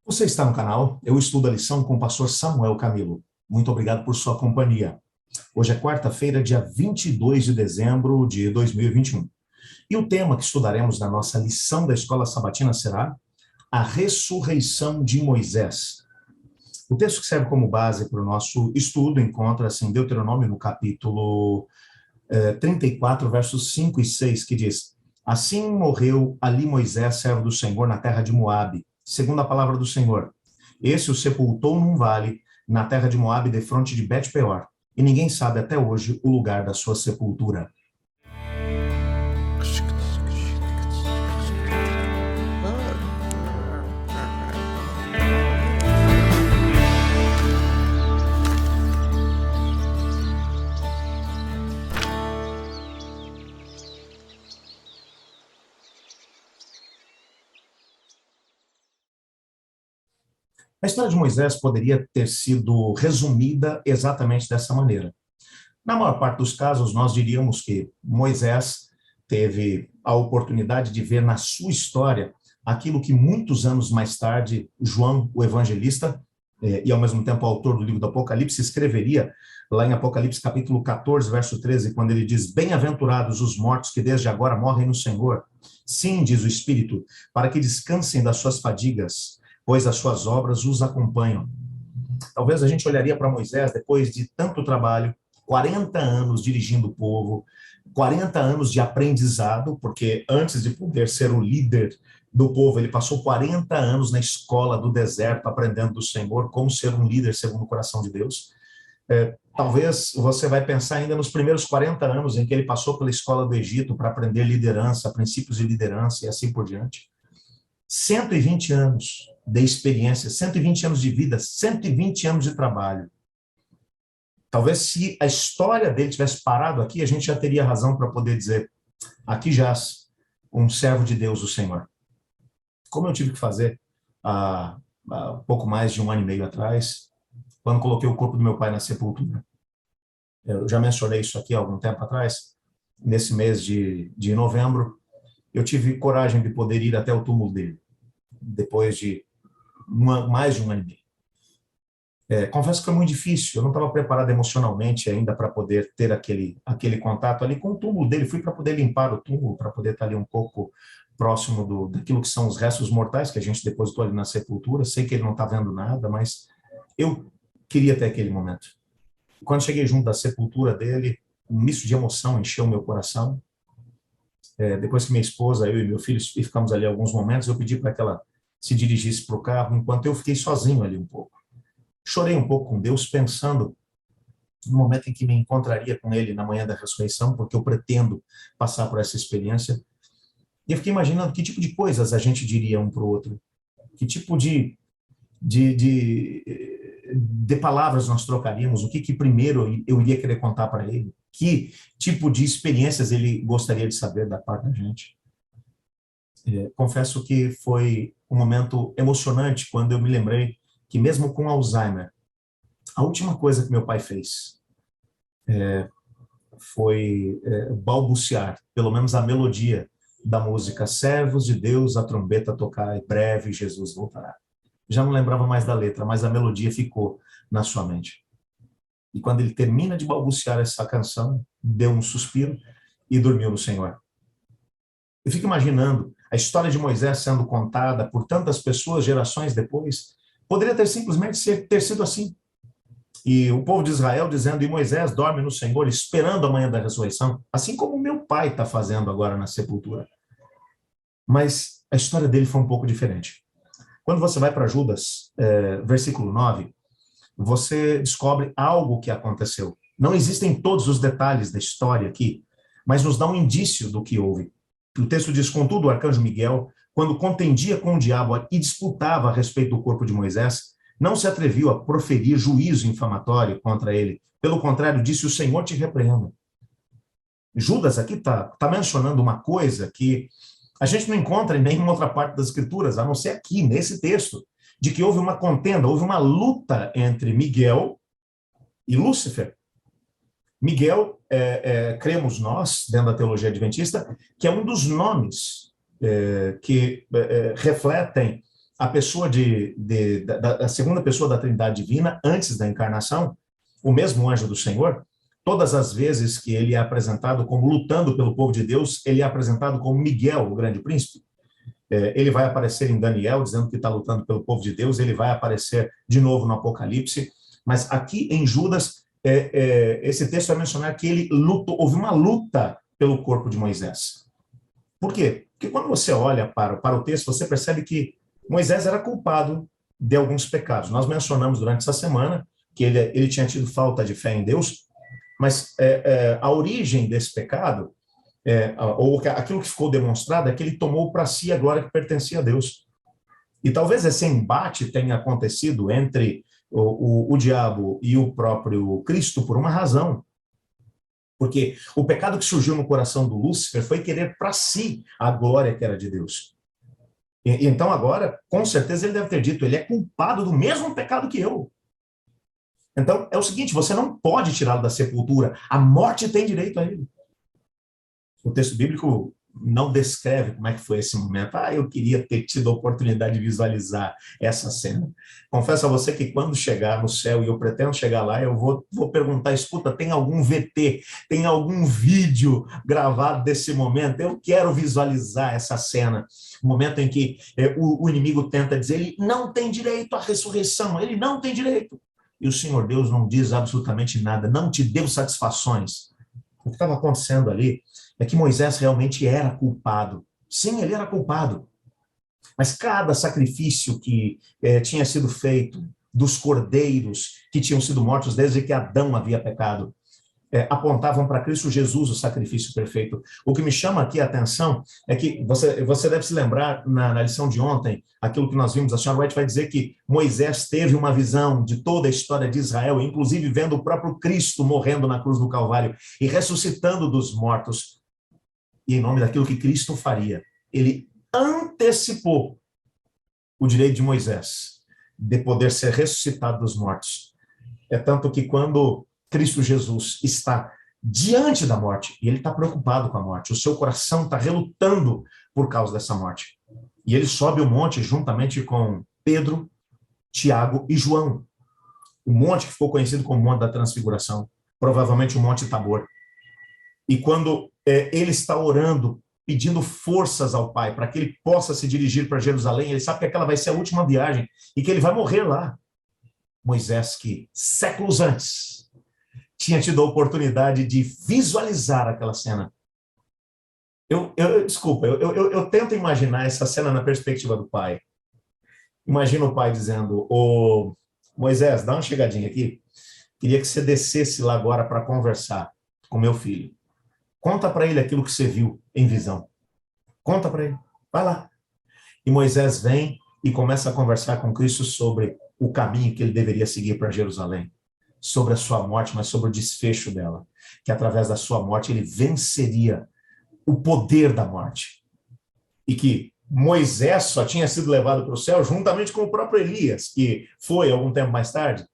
Você está no canal Eu Estudo a Lição com o pastor Samuel Camilo. Muito obrigado por sua companhia. Hoje é quarta-feira, dia 22 de dezembro de 2021. E o tema que estudaremos na nossa lição da Escola Sabatina será a ressurreição de Moisés. O texto que serve como base para o nosso estudo encontra-se em Deuteronômio, no capítulo 34, versos 5 e 6, que diz: Assim morreu ali Moisés, servo do Senhor, na terra de Moabe, segundo a palavra do Senhor. Esse o sepultou num vale, na terra de Moabe, defronte de Bet-peor, e ninguém sabe até hoje o lugar da sua sepultura. A história de Moisés poderia ter sido resumida exatamente dessa maneira. Na maior parte dos casos, nós diríamos que Moisés teve a oportunidade de ver na sua história aquilo que muitos anos mais tarde João, o evangelista, e ao mesmo tempo autor do livro do Apocalipse, escreveria lá em Apocalipse capítulo 14, verso 13, quando ele diz: Bem-aventurados os mortos que desde agora morrem no Senhor. Sim, diz o Espírito, para que descansem das suas fadigas, pois as suas obras os acompanham. Talvez a gente olharia para Moisés depois de tanto trabalho, 40 anos dirigindo o povo, 40 anos de aprendizado, porque antes de poder ser o líder do povo, ele passou 40 anos na escola do deserto, aprendendo do Senhor como ser um líder segundo o coração de Deus. Talvez você vai pensar ainda nos primeiros 40 anos em que ele passou pela escola do Egito para aprender liderança, princípios de liderança e assim por diante. 120 anos de experiência, 120 anos de vida, 120 anos de trabalho. Talvez se a história dele tivesse parado aqui, a gente já teria razão para poder dizer: aqui jaz um servo de Deus, o Senhor. Como eu tive que fazer há pouco mais de um ano e meio atrás, quando coloquei o corpo do meu pai na sepultura. Eu já mencionei isso aqui há algum tempo atrás. Nesse mês de novembro, eu tive coragem de poder ir até o túmulo dele, depois de mais de um ano e meio. Confesso que foi muito difícil, eu não estava preparado emocionalmente ainda para poder ter aquele contato ali com o túmulo dele. Fui para poder limpar o túmulo, para poder estar ali um pouco próximo daquilo que são os restos mortais que a gente depositou ali na sepultura. Sei que ele não está vendo nada, mas eu queria ter aquele momento. Quando cheguei junto da sepultura dele, um misto de emoção encheu o meu coração. Depois que minha esposa, eu e meu filho ficamos ali alguns momentos, eu pedi para que ela se dirigisse para o carro, enquanto eu fiquei sozinho ali um pouco. Chorei um pouco com Deus, pensando no momento em que me encontraria com Ele na manhã da ressurreição, porque eu pretendo passar por essa experiência. E eu fiquei imaginando que tipo de coisas a gente diria um para o outro, que tipo de palavras nós trocaríamos, o que primeiro eu iria querer contar para Ele, que tipo de experiências Ele gostaria de saber da parte da gente. Confesso que foi um momento emocionante quando eu me lembrei que mesmo com Alzheimer, a última coisa que meu pai fez foi balbuciar, pelo menos a melodia da música Servos de Deus, a trombeta tocai, breve Jesus voltará. Já não lembrava mais da letra, mas a melodia ficou na sua mente. E quando ele termina de balbuciar essa canção, deu um suspiro e dormiu no Senhor. Eu fico imaginando a história de Moisés sendo contada por tantas pessoas gerações depois. Poderia ter simplesmente ter sido assim. E o povo de Israel dizendo: e Moisés dorme no Senhor, esperando a manhã da ressurreição, assim como meu pai está fazendo agora na sepultura. Mas a história dele foi um pouco diferente. Quando você vai para Judas, versículo 9, você descobre algo que aconteceu. Não existem todos os detalhes da história aqui, mas nos dá um indício do que houve. O texto diz: contudo, o arcanjo Miguel, quando contendia com o diabo e disputava a respeito do corpo de Moisés, não se atreviu a proferir juízo infamatório contra ele. Pelo contrário, disse: o Senhor te repreenda. Judas aqui está mencionando uma coisa que a gente não encontra em nenhuma outra parte das Escrituras, a não ser aqui, nesse texto, de que houve uma contenda, houve uma luta entre Miguel e Lúcifer. Miguel, cremos nós, dentro da teologia adventista, que é um dos nomes que refletem a pessoa da segunda pessoa da Trindade Divina, antes da encarnação, o mesmo anjo do Senhor, todas as vezes que ele é apresentado como lutando pelo povo de Deus, ele é apresentado como Miguel, o grande príncipe. Ele vai aparecer em Daniel, dizendo que está lutando pelo povo de Deus, ele vai aparecer de novo no Apocalipse, mas aqui em Judas, esse texto vai mencionar que ele lutou, houve uma luta pelo corpo de Moisés. Por quê? Porque quando você olha para o texto, você percebe que Moisés era culpado de alguns pecados. Nós mencionamos durante essa semana que ele tinha tido falta de fé em Deus, mas a origem desse pecado, ou aquilo que ficou demonstrado, é que ele tomou para si a glória que pertencia a Deus. E talvez esse embate tenha acontecido entre o diabo e o próprio Cristo por uma razão. Porque o pecado que surgiu no coração do Lúcifer foi querer para si a glória que era de Deus. E então agora, com certeza, ele deve ter dito, ele é culpado do mesmo pecado que eu. Então, é o seguinte, você não pode tirá-lo da sepultura. A morte tem direito a ele. O texto bíblico não descreve como é que foi esse momento. Eu queria ter tido a oportunidade de visualizar essa cena. Confesso a você que quando chegar no céu, e eu pretendo chegar lá, eu vou perguntar, escuta, tem algum VT, tem algum vídeo gravado desse momento? Eu quero visualizar essa cena. O momento em que o inimigo tenta dizer, ele não tem direito à ressurreição, ele não tem direito. E o Senhor Deus não diz absolutamente nada, não te deu satisfações. O que estava acontecendo ali é que Moisés realmente era culpado. Sim, ele era culpado. Mas cada sacrifício que tinha sido feito, dos cordeiros que tinham sido mortos desde que Adão havia pecado, apontavam para Cristo Jesus, o sacrifício perfeito. O que me chama aqui a atenção é que você deve se lembrar, na lição de ontem, aquilo que nós vimos, a senhora White vai dizer que Moisés teve uma visão de toda a história de Israel, inclusive vendo o próprio Cristo morrendo na cruz do Calvário e ressuscitando dos mortos. E em nome daquilo que Cristo faria, ele antecipou o direito de Moisés de poder ser ressuscitado dos mortos. É tanto que quando Cristo Jesus está diante da morte, e ele está preocupado com a morte, o seu coração está relutando por causa dessa morte. E ele sobe o monte juntamente com Pedro, Tiago e João. O monte que ficou conhecido como Monte da Transfiguração, provavelmente o Monte Tabor. E quando ele está orando, pedindo forças ao Pai, para que ele possa se dirigir para Jerusalém, ele sabe que aquela vai ser a última viagem, e que ele vai morrer lá. Moisés, que séculos antes tinha tido a oportunidade de visualizar aquela cena. Desculpa, eu tento imaginar essa cena na perspectiva do pai. Imagina o pai dizendo, Moisés, dá uma chegadinha aqui. Queria que você descesse lá agora para conversar com meu filho. Conta para ele aquilo que você viu em visão. Conta para ele. Vai lá. E Moisés vem e começa a conversar com Cristo sobre o caminho que ele deveria seguir para Jerusalém, sobre a sua morte, mas sobre o desfecho dela, que através da sua morte ele venceria o poder da morte. E que Moisés só tinha sido levado para o céu juntamente com o próprio Elias, que foi algum tempo mais tarde,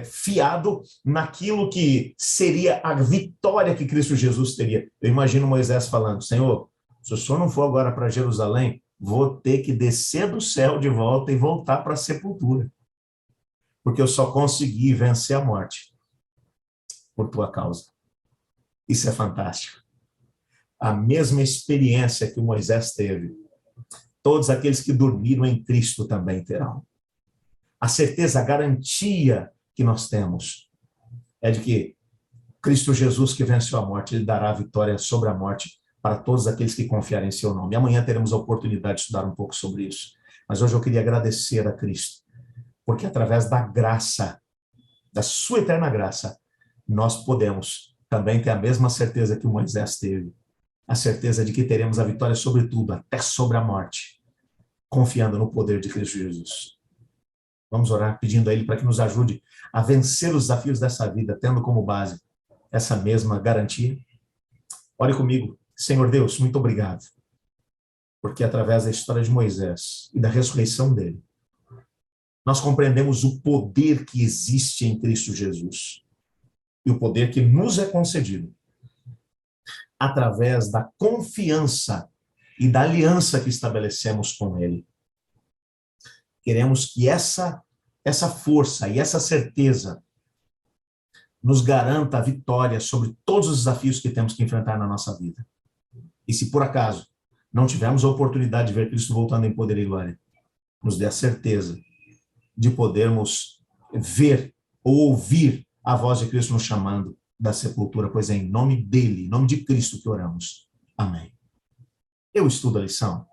fiado naquilo que seria a vitória que Cristo Jesus teria. Eu imagino Moisés falando, Senhor, se o senhor não for agora para Jerusalém, vou ter que descer do céu de volta e voltar para a sepultura. Porque eu só consegui vencer a morte por tua causa. Isso é fantástico. A mesma experiência que Moisés teve, todos aqueles que dormiram em Cristo também terão. A certeza, a garantia que nós temos é de que Cristo Jesus, que venceu a morte, ele dará a vitória sobre a morte para todos aqueles que confiarem em seu nome. E amanhã teremos a oportunidade de estudar um pouco sobre isso. Mas hoje eu queria agradecer a Cristo, porque através da graça, da sua eterna graça, nós podemos também ter a mesma certeza que Moisés teve, a certeza de que teremos a vitória sobre tudo, até sobre a morte, confiando no poder de Cristo Jesus. Vamos orar pedindo a Ele para que nos ajude a vencer os desafios dessa vida, tendo como base essa mesma garantia. Ore comigo. Senhor Deus, muito obrigado, porque através da história de Moisés e da ressurreição dele, nós compreendemos o poder que existe em Cristo Jesus e o poder que nos é concedido através da confiança e da aliança que estabelecemos com Ele. Queremos que essa força e essa certeza nos garanta a vitória sobre todos os desafios que temos que enfrentar na nossa vida. E se por acaso não tivermos a oportunidade de ver Cristo voltando em poder e glória, nos dê a certeza de podermos ver ou ouvir a voz de Cristo nos chamando da sepultura, pois é em nome dele, em nome de Cristo que oramos. Amém. Eu estudo a lição.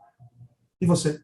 E você?